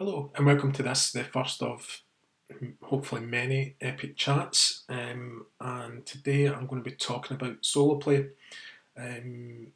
Hello and welcome to this, the first of hopefully many epic chats. And today I'm going to be talking about solo play. Um,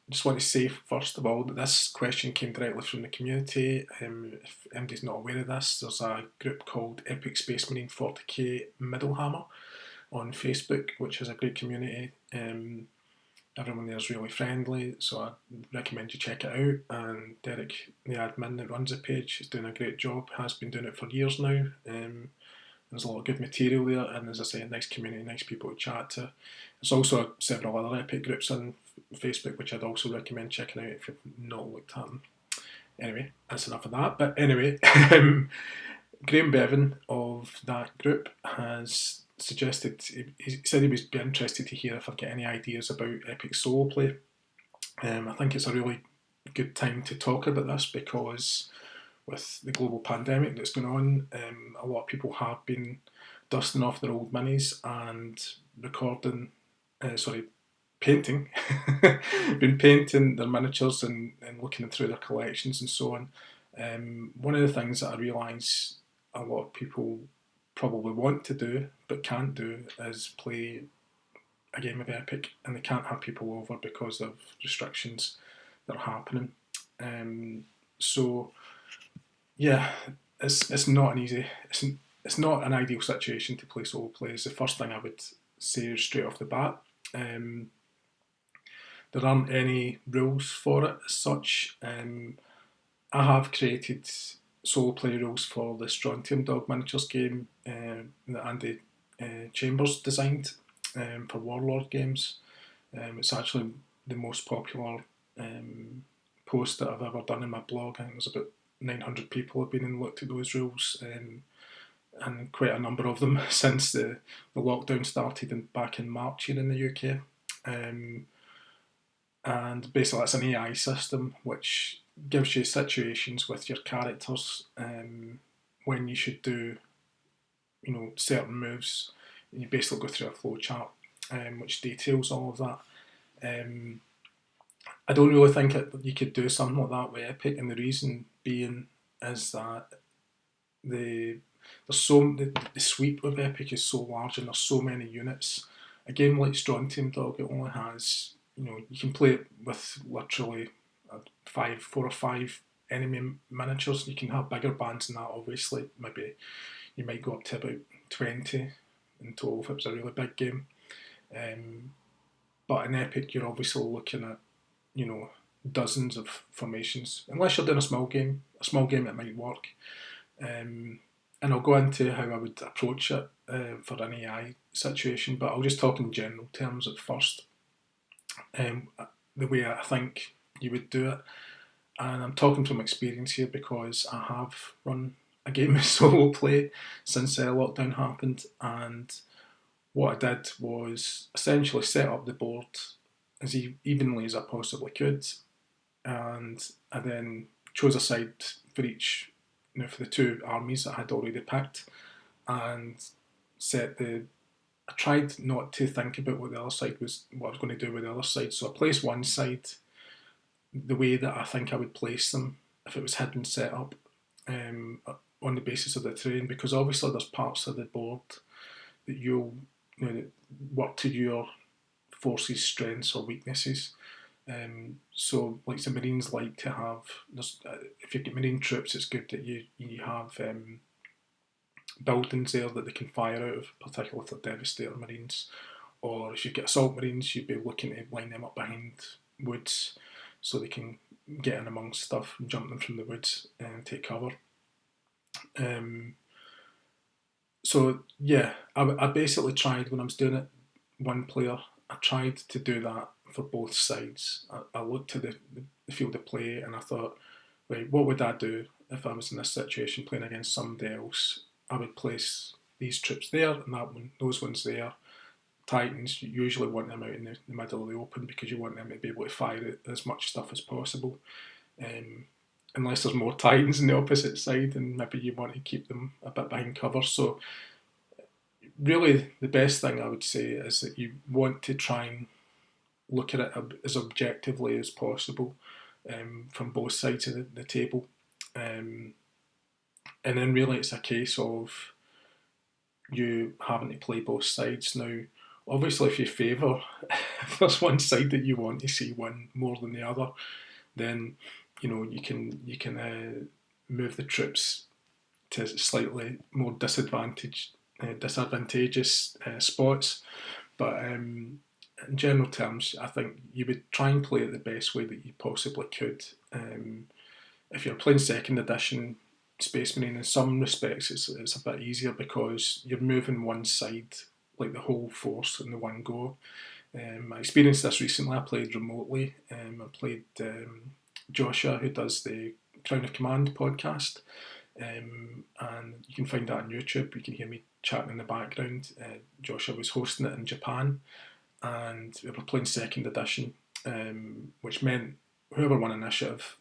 just want to say first of all that this question came directly from the community. If anybody's not aware of this, there's a group called Epic Space Marine 40k Middlehammer on Facebook, which is a great community. Everyone there is really friendly, so I recommend you check it out. And Derek, the admin that runs the page, is doing a great job, has been doing it for years now. There's a lot of good material there, and as I say, a nice community, nice people to chat to. There's also several other epic groups on Facebook, which I'd also recommend checking out if you've not looked at them. Anyway, that's enough of that. But anyway, Graham Bevan of that group has suggested, he said he would be interested to hear if I've got any ideas about epic solo play. I think it's a really good time to talk about this because with the global pandemic that's going on, a lot of people have been dusting off their old minis and painting, been painting their miniatures and looking through their collections and so on. One of the things that I realise a lot of people probably want to do but can't do is play a game of Epic, and they can't have people over because of restrictions that are happening. So yeah, it's not an easy, it's not an ideal situation to play solo play. Is the first thing I would say straight off the bat. There aren't any rules for it as such. I have created solo play rules for the Strontium Dog Miniatures game that Andy Chambers designed for Warlord games. It's actually the most popular post that I've ever done in my blog. I think there's about 900 people have been and looked at those rules, and quite a number of them since the lockdown started back in March here in the UK. And basically, it's an AI system which gives you situations with your characters when you should do, certain moves. And you basically go through a flow chart which details all of that. I don't really think you could do something like that with Epic, and the reason being is that the sweep of Epic is so large and there's so many units. A game like Strontium Dog, it only has, you can play it with literally 4 or 5 enemy miniatures. You can have bigger bands than that, obviously. Maybe you might go up to about 20 in total if it was a really big game. But in Epic, you're obviously looking at, dozens of formations. Unless you're doing a small game it might work. And I'll go into how I would approach it for an AI situation, but I'll just talk in general terms at first. The way I think you would do it, and I'm talking from experience here because I have run a game of solo play since lockdown happened, and what I did was essentially set up the board as evenly as I possibly could, and I then chose a side for each, for the two armies that I had already picked, and I tried not to think about what the other side was, what I was going to do with the other side. So I placed one side the way that I think I would place them if it was hidden set up, on the basis of the terrain, because obviously there's parts of the board that you'll work to your forces' strengths or weaknesses. So, like the Marines like to have, if you get Marine troops, it's good that you have buildings there that they can fire out of, particularly if they're Devastator Marines. Or if you get Assault Marines, you'd be looking to line them up behind woods so they can get in amongst stuff and jump them from the woods and take cover. So yeah, I basically tried, when I was doing it one player, I tried to do that for both sides. I looked at the field of play and I thought, right, what would I do if I was in this situation playing against somebody else? I would place these troops there and those ones there. Titans, you usually want them out in the middle of the open because you want them to be able to fire as much stuff as possible. Unless there's more Titans on the opposite side, and maybe you want to keep them a bit behind cover. So really the best thing I would say is that you want to try and look at it as objectively as possible, from both sides of the table. and then really it's a case of you having to play both sides. Now, obviously, if you favour, if there's one side that you want to see win more than the other, then you can move the troops to slightly more disadvantageous spots. But in general terms, I think you would try and play it the best way that you possibly could. If you're playing second edition Space Marine, in some respects it's a bit easier because you're moving one side, like the whole force in the one go. I experienced this recently. I played remotely. I played Joshua, who does the Crown of Command podcast, and you can find that on YouTube. You can hear me chatting in the background. Joshua was hosting it in Japan, and we were playing second edition, which meant whoever won initiative,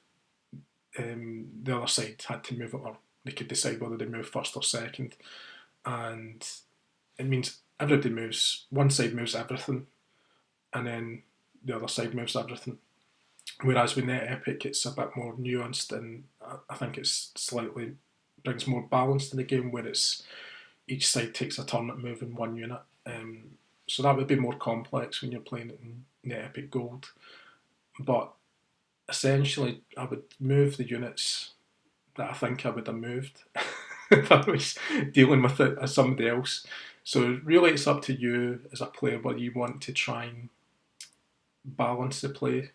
the other side had to move it, or they could decide whether they move first or second, and it means everybody moves. One side moves everything, and then the other side moves everything. Whereas with Net Epic, it's a bit more nuanced, and I think it's slightly brings more balance to the game, where it's each side takes a turn at moving one unit. So that would be more complex when you're playing it in Net Epic Gold. But essentially, I would move the units that I think I would have moved if I was dealing with it as somebody else. So really, it's up to you as a player whether you want to try and balance the play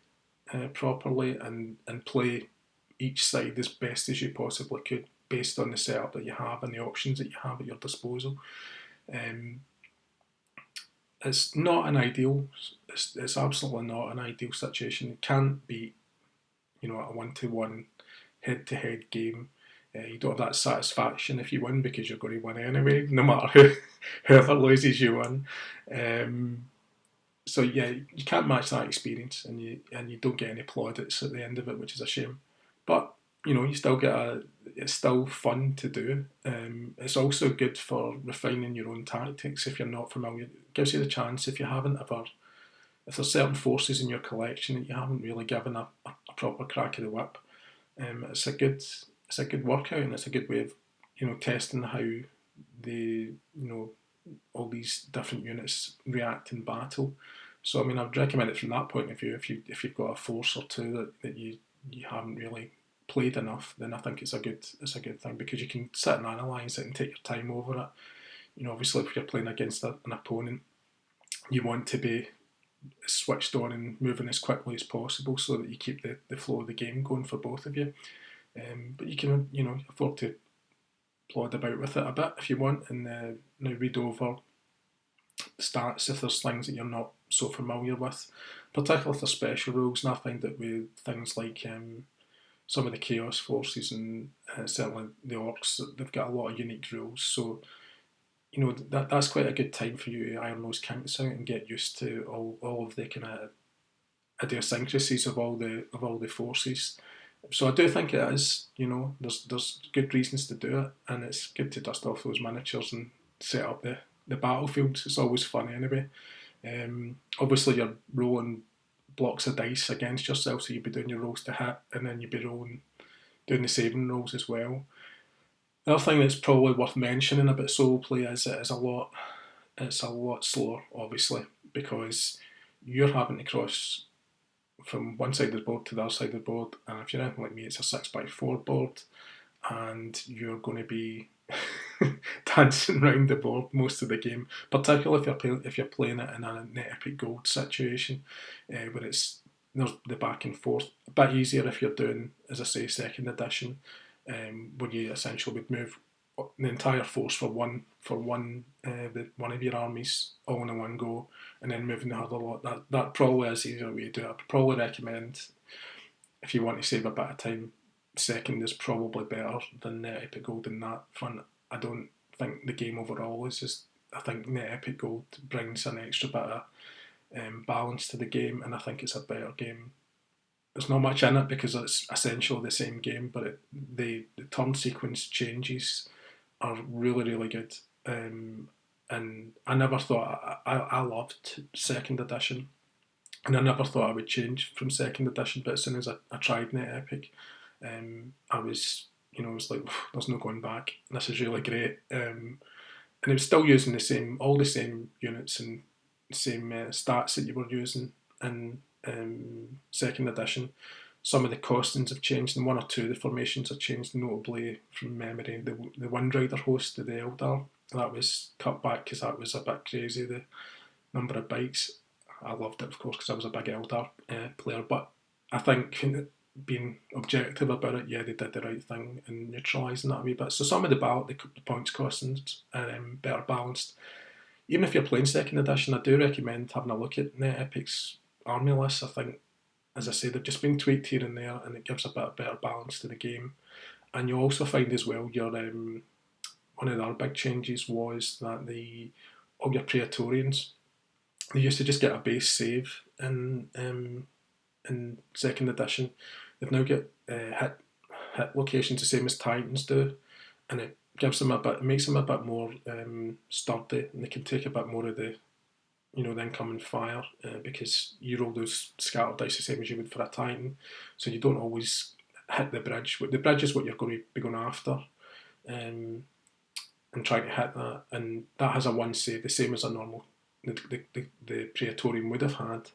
properly and play each side as best as you possibly could based on the setup that you have and the options that you have at your disposal. It's not an ideal. It's absolutely not an ideal situation. It can't be, a 1-to-1 head-to-head game. You don't have that satisfaction if you win because you're going to win anyway, no matter whoever loses, you win. So yeah, you can't match that experience, and you don't get any plaudits at the end of it, which is a shame. But you still get it's still fun to do. It's also good for refining your own tactics if you're not familiar. It gives you the chance if there's certain forces in your collection that you haven't really given a proper crack of the whip. It's a good workout, and it's a good way of testing how the all these different units react in battle. So I mean, I'd recommend it from that point of view. If you've got a force or two that you haven't really played enough, then I think it's a good thing, because you can sit and analyse it and take your time over it. Obviously, if you're playing against an opponent, you want to be switched on and moving as quickly as possible so that you keep the flow of the game going for both of you. But you can afford to plod about with it a bit if you want, and now read over stats if there's things that you're not so familiar with, particularly if there's special rules. And I find that with things like some of the Chaos Forces and certainly the Orcs, they've got a lot of unique rules. So that's quite a good time for you to iron those kinks out and get used to all of the kind of idiosyncrasies of all the forces. So I do think it is, there's good reasons to do it, and it's good to dust off those miniatures and set up the battlefields. It's always fun anyway. Obviously you're rolling blocks of dice against yourself, so you'd be doing your rolls to hit, and then you'd be doing the saving rolls as well. The other thing that's probably worth mentioning about solo play is it's a lot slower, obviously, because you're having to cross from one side of the board to the other side of the board, and if you're anything like me, it's a 6x4 board, and you're going to be dancing around the board most of the game, particularly if you're playing it in a Net Epic Gold situation, where there's the back and forth. A bit easier if you're doing, as I say, second edition, where you essentially would move the entire force for one of your armies all in a one go, and then moving the other lot. That probably is the easier way to do it. I'd probably recommend, if you want to save a bit of time, second is probably better than Net Epic Gold in that front. I don't think the game overall is just. I think Net Epic Gold brings an extra bit of balance to the game, and I think it's a better game. There's not much in it because it's essentially the same game, but the turn sequence changes are really, really good. And I never thought I loved second edition, and I never thought I would change from second edition. But as soon as I tried Net Epic, I was it's like there's no going back. This is really great. And it was still using all the same units and same stats that you were using in second edition. Some of the costings have changed, and one or two of the formations have changed, notably from memory. The Wind Rider host to the Eldar, that was cut back because that was a bit crazy, the number of bikes. I loved it, of course, because I was a big Eldar player, but I think being objective about it, yeah, they did the right thing in neutralising that a wee bit. So some of the points costings are better balanced. Even if you're playing second edition, I do recommend having a look at Net Epic's army lists. I think, as I say, they've just been tweaked here and there, and it gives a bit better balance to the game. And you'll also find as well one of the other big changes was that all your Praetorians, they used to just get a base save in second edition. They've now got hit locations the same as Titans do, and it makes them a bit more sturdy, and they can take a bit more of the incoming fire because you roll those scatter dice the same as you would for a Titan, so you don't always hit the bridge. The bridge is what you're going to be going after, and trying to hit that, and that has a one save, the same as a normal the Praetorian would have had,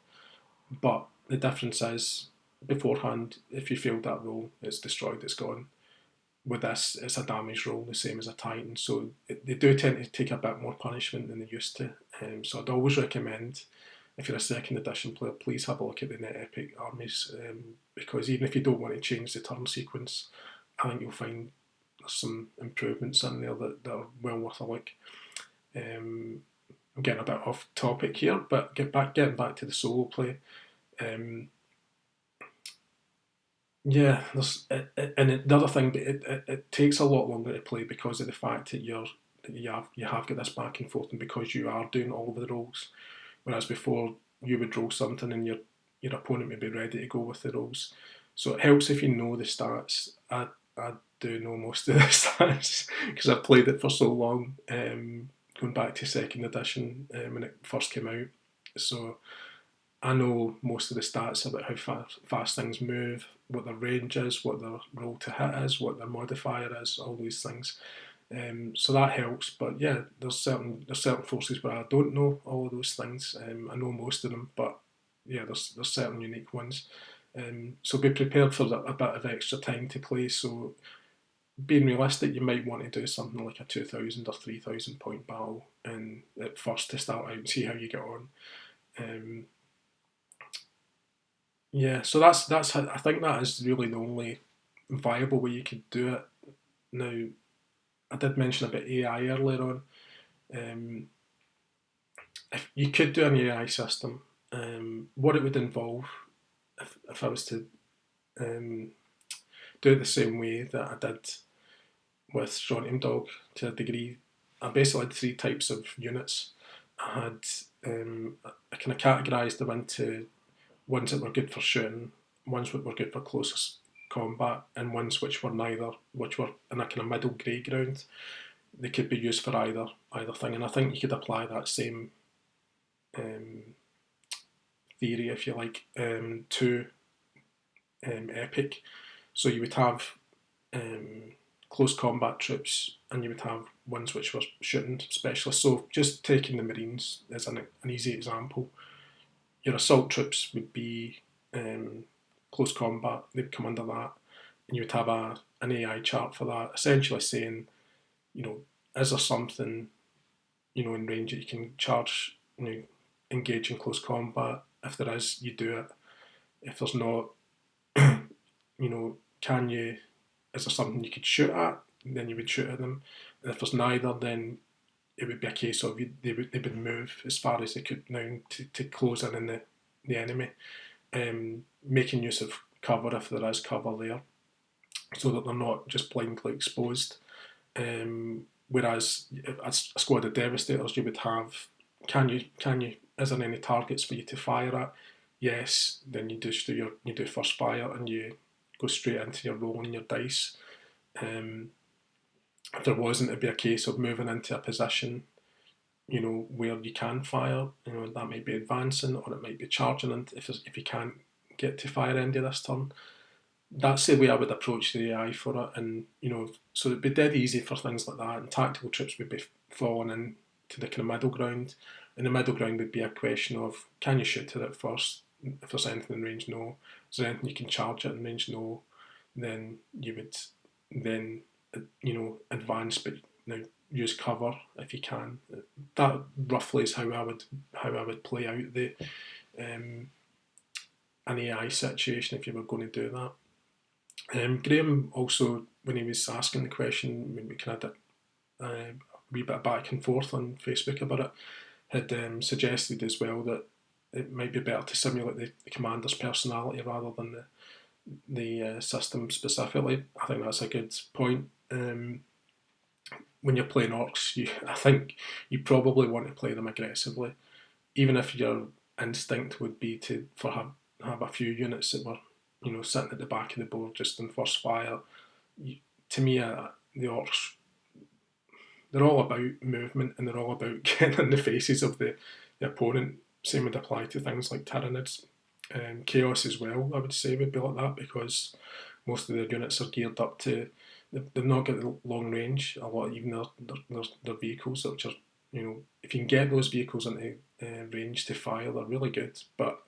but the difference is beforehand, if you failed that roll, it's destroyed, it's gone. With this, it's a damage roll, the same as a Titan, so they do tend to take a bit more punishment than they used to. So I'd always recommend, if you're a second edition player, please have a look at the Net Epic armies, because even if you don't want to change the turn sequence, I think you'll find there's some improvements in there that are well worth a look. I'm getting a bit off topic here, but getting back to the solo play. Yeah, and the other thing, it takes a lot longer to play because of the fact that you have got this back and forth, and because you are doing all of the rolls, whereas before you would roll something and your opponent would be ready to go with the rolls. So it helps if you know the stats. I do know most of the stats because I've played it for so long, going back to second edition when it first came out. So I know most of the stats about how fast things move, what their range is, what their roll to hit is, what their modifier is, all these things. So that helps. But yeah, there's certain forces where I don't know all of those things. I know most of them, but yeah, there's certain unique ones. So be prepared for a bit of extra time to play. So being realistic, you might want to do something like a 2,000 or 3,000 point battle and at first to start out and see how you get on. Yeah, so that's I think that is really the only viable way you could do it. Now, I did mention about AI earlier on. If you could do an AI system, what it would involve, if I was to do it the same way that I did with Strontium Dog to a degree, I basically had three types of units. I had I kind of categorised them into ones that were good for shooting, ones that were good for close combat, and ones which were neither, which were in a kind of middle grey ground. They could be used for either thing, and I think you could apply that same theory, if you like, to Epic. So you would have close combat troops, and you would have ones which were shooting specialists. So just taking the Marines as an easy example, your assault troops would be close combat, they would come under that, and you would have an AI chart for that, essentially saying, is there something, in range that you can charge, engage in close combat? If there is, you do it. If there's not, is there something you could shoot at? Then you would shoot at them. And if there's neither, then it would be a case of they would move as far as they could now to close in on the enemy, making use of cover if there is cover there, so that they're not just blindly exposed. Whereas a squad of Devastators, you would have, is there any targets for you to fire at? Yes, then you do first fire and you go straight into your roll and your dice. If there wasn't, it'd be a case of moving into a position, where you can fire. That might be advancing or it might be charging, and if you can't get to fire end of this turn, that's the way I would approach the AI for it, and so it'd be dead easy for things like that, and tactical trips would be falling into the kind of middle ground, and the middle ground would be a question of, can you shoot at it first? If there's anything in range, no. Is there anything you can charge at in range, no. Then you would then advance, but use cover if you can. That roughly is how I would play out the an AI situation if you were going to do that. Graham also, when he was asking the question, when we kind of did a wee bit of back and forth on Facebook about it, had suggested as well that it might be better to simulate the commander's personality rather than the system specifically. I think that's a good point. When you're playing orcs, I think you probably want to play them aggressively, even if your instinct would be to have a few units that were sitting at the back of the board just in first fire. To me, the orcs, they're all about movement, and they're all about getting in the faces of the opponent. Same would apply to things like Tyranids. Chaos as well, I would say, would be like that, because most of their units are geared up to, they've not got the long range. A lot, even their vehicles, which are, if you can get those vehicles into range to fire, they're really good, but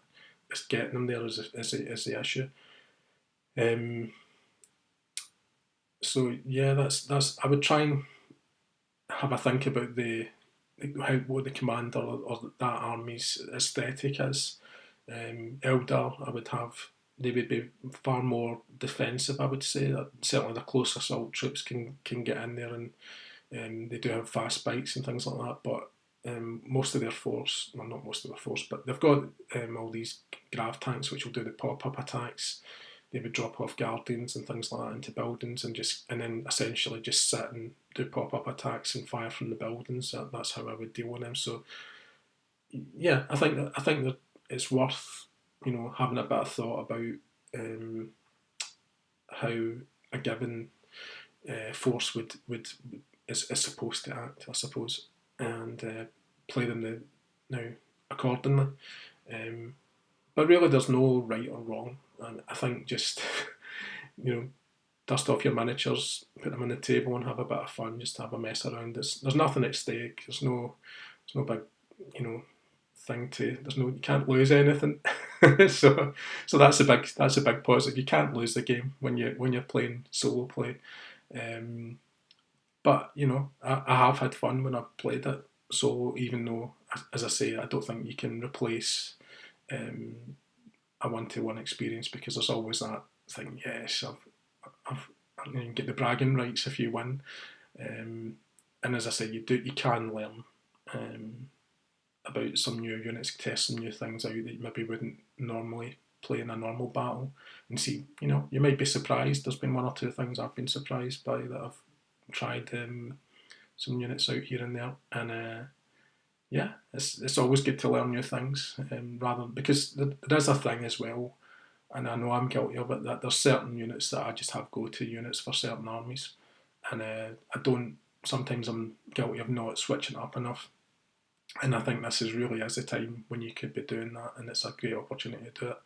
it's getting them there is the issue. So yeah, that's. I would try and have a think about what the commander or that army's aesthetic is. Eldar, I would have. They would be far more defensive, I would say. Certainly, the close assault troops can get in there, and they do have fast bikes and things like that. But most of their force, well, not most of their force, but they've got all these grav tanks which will do the pop-up attacks. They would drop off guardians and things like that into buildings, and then essentially just sit and do pop-up attacks and fire from the buildings. That's how I would deal with them. So yeah, I think that it's worth having a bit of thought about how a given force would is supposed to act, I suppose, and play them now accordingly. But really, there's no right or wrong, and I think just dust off your miniatures, put them on the table, and have a bit of fun. Just have a mess around. There's nothing at stake. There's no big thing to. You can't lose anything. so that's a big positive. You can't lose the game when you're playing solo play. But I have had fun when I've played it solo, even though, as I say, I don't think you can replace a one-to-one experience, because there's always that thing. Yes, you can get the bragging rights if you win, and as I say, you can learn about some new units, test some new things out that you maybe wouldn't normally play in a normal battle, and see. You might be surprised. There's been one or two things I've been surprised by that I've tried some units out here and there, and yeah, it's always good to learn new things, because there is a thing as well, and I know I'm guilty of it, that there's certain units that I just have go-to units for certain armies, and sometimes I'm guilty of not switching up enough, and I think this really is the time when you could be doing that, and it's a great opportunity to do it,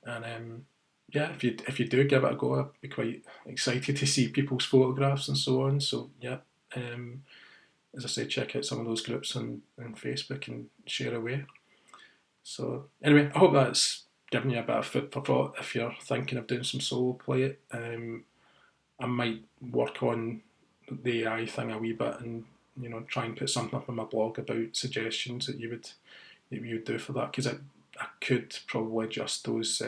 and yeah, if you do give it a go, I'd be quite excited to see people's photographs and so on. So yeah, as I say, check out some of those groups on Facebook and share away. So anyway, I hope that's given you a bit of food for thought if you're thinking of doing some solo play. I might work on the AI thing a wee bit, and try and put something up on my blog about suggestions that you would do for that, because I could probably adjust those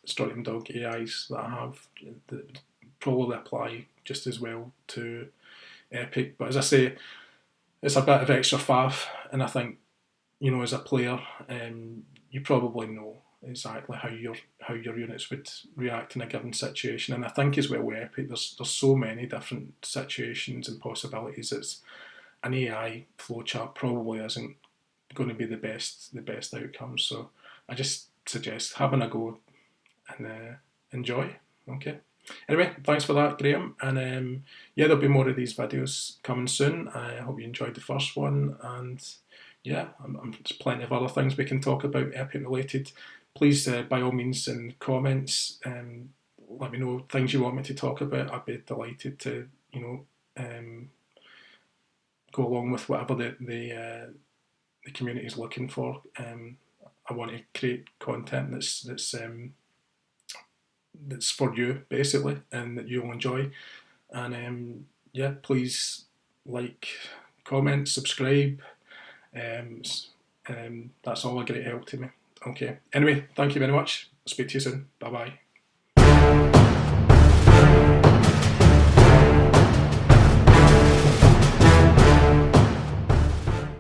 Strontium Dog AIs that I have that probably apply just as well to Epic. But as I say, it's a bit of extra faff, and I think as a player, you probably know exactly how your units would react in a given situation. And I think as well with Epic, there's so many different situations and possibilities. It's an AI flowchart probably isn't going to be the best outcome. So I just suggest having a go and enjoy. Okay. Anyway, thanks for that, Graham. And yeah, there'll be more of these videos coming soon. I hope you enjoyed the first one. And yeah, there's plenty of other things we can talk about Epic related. Please, by all means, in comments, let me know things you want me to talk about. I'd be delighted to, go along with whatever the community is looking for. I want to create content that's for you basically, and that you'll enjoy. And yeah, please like, comment, subscribe. Um, that's all a great help to me. Okay. Anyway, thank you very much. Speak to you soon. Bye bye.